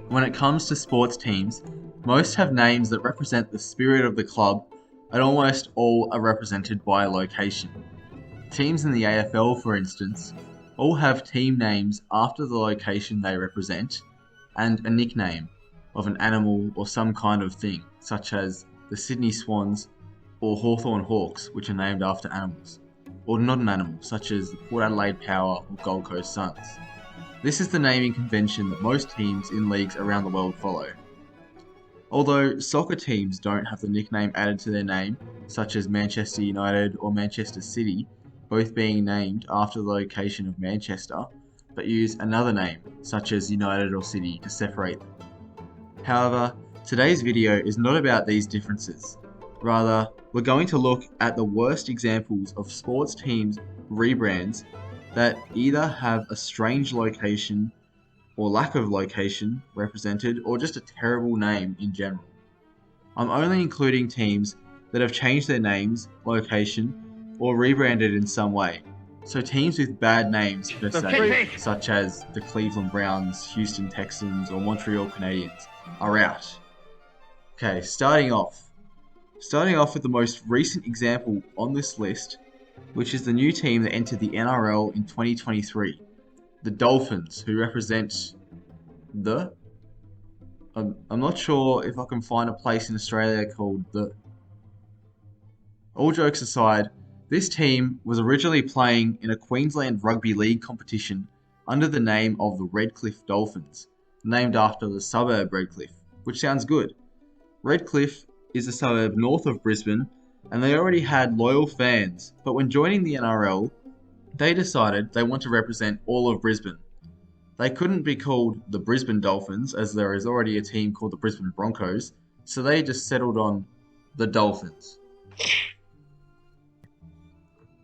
When it comes to sports teams, most have names that represent the spirit of the club, and almost all are represented by a location. Teams in the AFL, for instance, all have team names after the location they represent, and a nickname of an animal or some kind of thing, such as the Sydney Swans or Hawthorn Hawks, which are named after animals, or not an animal, such as the Port Adelaide Power or Gold Coast Suns. This is the naming convention that most teams in leagues around the world follow. Although soccer teams don't have the nickname added to their name, such as Manchester United or Manchester City, both being named after the location of Manchester, but use another name, such as United or City, to separate them. However, today's video is not about these differences. Rather, we're going to look at the worst examples of sports teams' rebrands that either have a strange location or lack of location represented, or just a terrible name in general. I'm only including teams that have changed their names, location, or rebranded in some way. So teams with bad names per se, such as the Cleveland Browns, Houston Texans, or Montreal Canadiens, are out. Okay, starting off with the most recent example on this list, which is the new team that entered the NRL in 2023. The Dolphins, who represent I'm not sure if I can find a place in Australia called the... All jokes aside, this team was originally playing in a Queensland Rugby League competition under the name of the Redcliffe Dolphins, named after the suburb Redcliffe, which sounds good. Redcliffe is a suburb north of Brisbane, and they already had loyal fans, but when joining the NRL, they decided they want to represent all of Brisbane. They couldn't be called the Brisbane Dolphins, as there is already a team called the Brisbane Broncos, so they just settled on the Dolphins.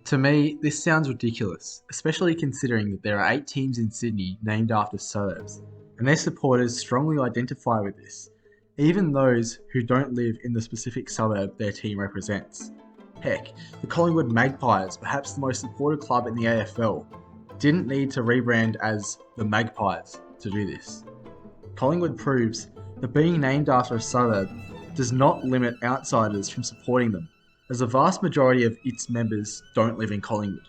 To me, this sounds ridiculous, especially considering that there are 8 teams in Sydney named after suburbs, and their supporters strongly identify with this, even those who don't live in the specific suburb their team represents. Heck, the Collingwood Magpies, perhaps the most supported club in the AFL, didn't need to rebrand as the Magpies to do this. Collingwood proves that being named after a suburb does not limit outsiders from supporting them, as the vast majority of its members don't live in Collingwood.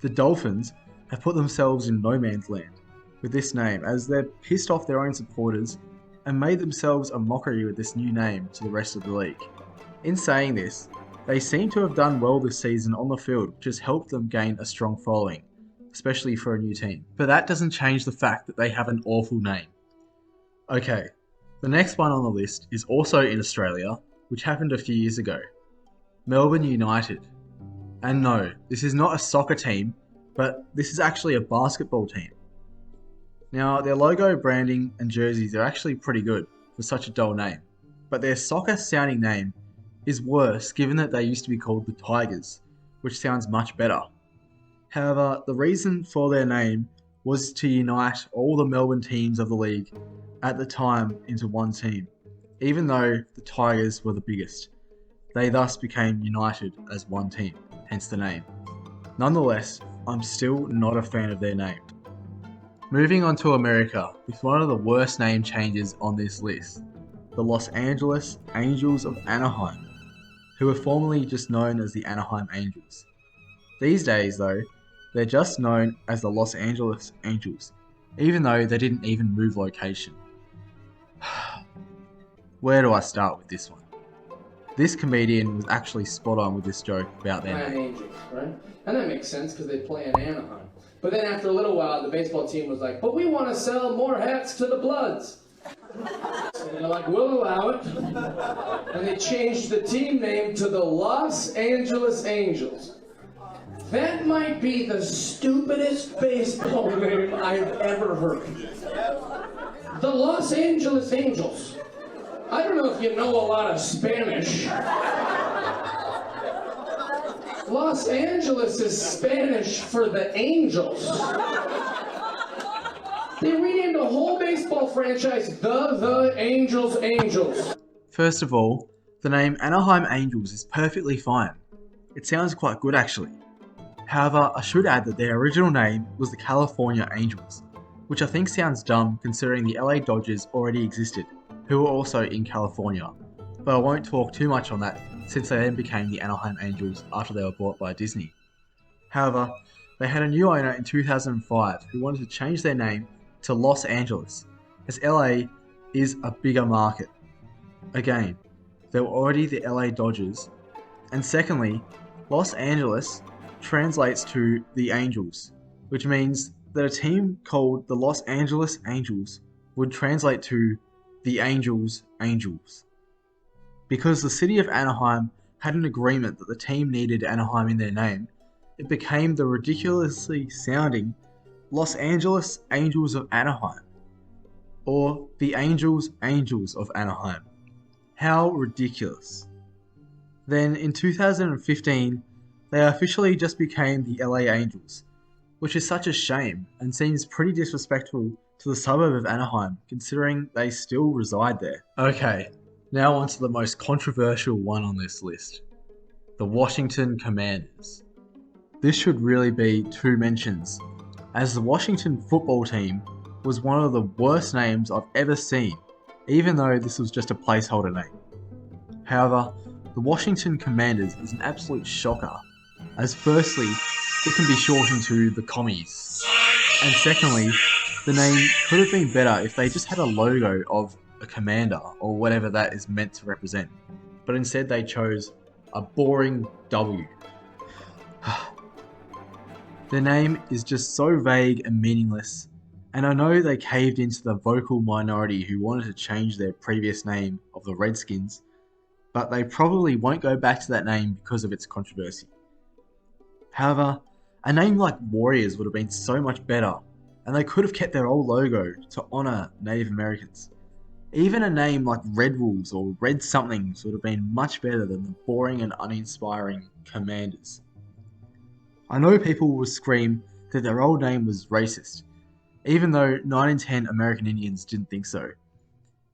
The Dolphins have put themselves in no man's land with this name, as they're pissed off their own supporters and made themselves a mockery with this new name to the rest of the league. In saying this, they seem to have done well this season on the field, which has helped them gain a strong following, especially for a new team. But that doesn't change the fact that they have an awful name. Okay, the next one on the list is also in Australia, which happened a few years ago. Melbourne United. And no, this is not a soccer team, but this is actually a basketball team. Now, their logo, branding, and jerseys are actually pretty good for such a dull name, but their soccer sounding name is worse given that they used to be called the Tigers, which sounds much better. However, the reason for their name was to unite all the Melbourne teams of the league at the time into one team, even though the Tigers were the biggest. They thus became united as one team, hence the name. Nonetheless, I'm still not a fan of their name. Moving on to America, with one of the worst name changes on this list, the Los Angeles Angels of Anaheim, who were formerly just known as the Anaheim Angels. These days though, they're just known as the Los Angeles Angels, even though they didn't even move location. Where do I start with this one? This comedian was actually spot on with this joke about their name. Angels, right? And that makes sense because they play in Anaheim. But then after a little while, the baseball team was like, but we want to sell more hats to the Bloods. So they're like, we'll allow it. And they changed the team name to the Los Angeles Angels. That might be the stupidest baseball name I've ever heard. The Los Angeles Angels. I don't know if you know a lot of Spanish. Los Angeles is Spanish for the Angels. They renamed a whole baseball franchise the Angels. First of all, the name Anaheim Angels is perfectly fine. It sounds quite good actually. However, I should add that their original name was the California Angels, which I think sounds dumb considering the LA Dodgers already existed, who were also in California. But I won't talk too much on that since they then became the Anaheim Angels after they were bought by Disney. However, they had a new owner in 2005 who wanted to change their name to Los Angeles, as LA is a bigger market. Again, they were already the LA Dodgers, and secondly, Los Angeles translates to the Angels, which means that a team called the Los Angeles Angels would translate to the Angels Angels. Because the city of Anaheim had an agreement that the team needed Anaheim in their name, it became the ridiculously sounding Los Angeles Angels of Anaheim, or the Angels Angels of Anaheim. How ridiculous. Then in 2015, they officially just became the LA Angels, which is such a shame and seems pretty disrespectful to the suburb of Anaheim considering they still reside there. Okay, now on to the most controversial one on this list, the Washington Commanders. This should really be two mentions, as the Washington football team was one of the worst names I've ever seen, even though this was just a placeholder name. However, the Washington Commanders is an absolute shocker, as firstly, it can be shortened to the Commies, and secondly, the name could have been better if they just had a logo of a commander or whatever that is meant to represent, but instead they chose a boring W. The name is just so vague and meaningless, and I know they caved into the vocal minority who wanted to change their previous name of the Redskins, but they probably won't go back to that name because of its controversy. However, a name like Warriors would have been so much better, and they could have kept their old logo to honour Native Americans. Even a name like Red Wolves or Red Somethings would have been much better than the boring and uninspiring Commanders. I know people will scream that their old name was racist, even though 9 in 10 American Indians didn't think so.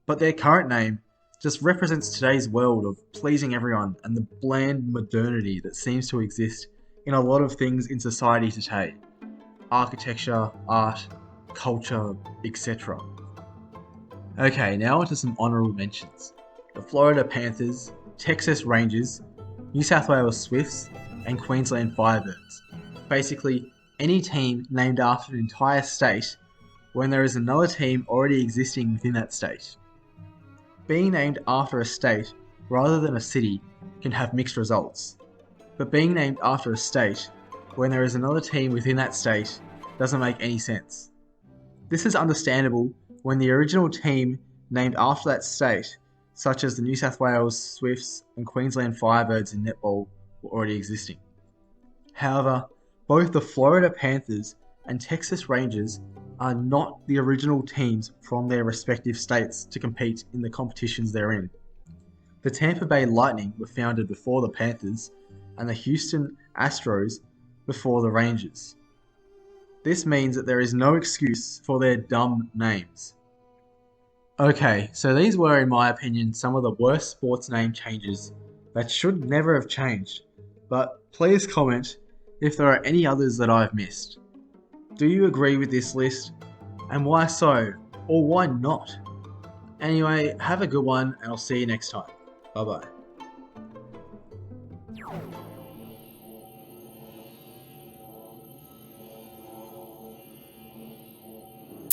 But their current name just represents today's world of pleasing everyone and the bland modernity that seems to exist in a lot of things in society today. Architecture, art, culture, etc. Okay, now onto some honourable mentions. The Florida Panthers, Texas Rangers, New South Wales Swifts, and Queensland Firebirds. Basically, any team named after an entire state when there is another team already existing within that state. Being named after a state rather than a city can have mixed results, but being named after a state when there is another team within that state doesn't make any sense. This is understandable when the original team named after that state, such as the New South Wales Swifts and Queensland Firebirds in netball, were already existing. However, both the Florida Panthers and Texas Rangers are not the original teams from their respective states to compete in the competitions they're in. The Tampa Bay Lightning were founded before the Panthers, and the Houston Astros before the Rangers. This means that there is no excuse for their dumb names. Okay, so these were, in my opinion, some of the worst sports name changes that should never have changed, but please comment if there are any others that I've missed. Do you agree with this list? And why so? Or why not? Anyway, have a good one, and I'll see you next time. Bye bye.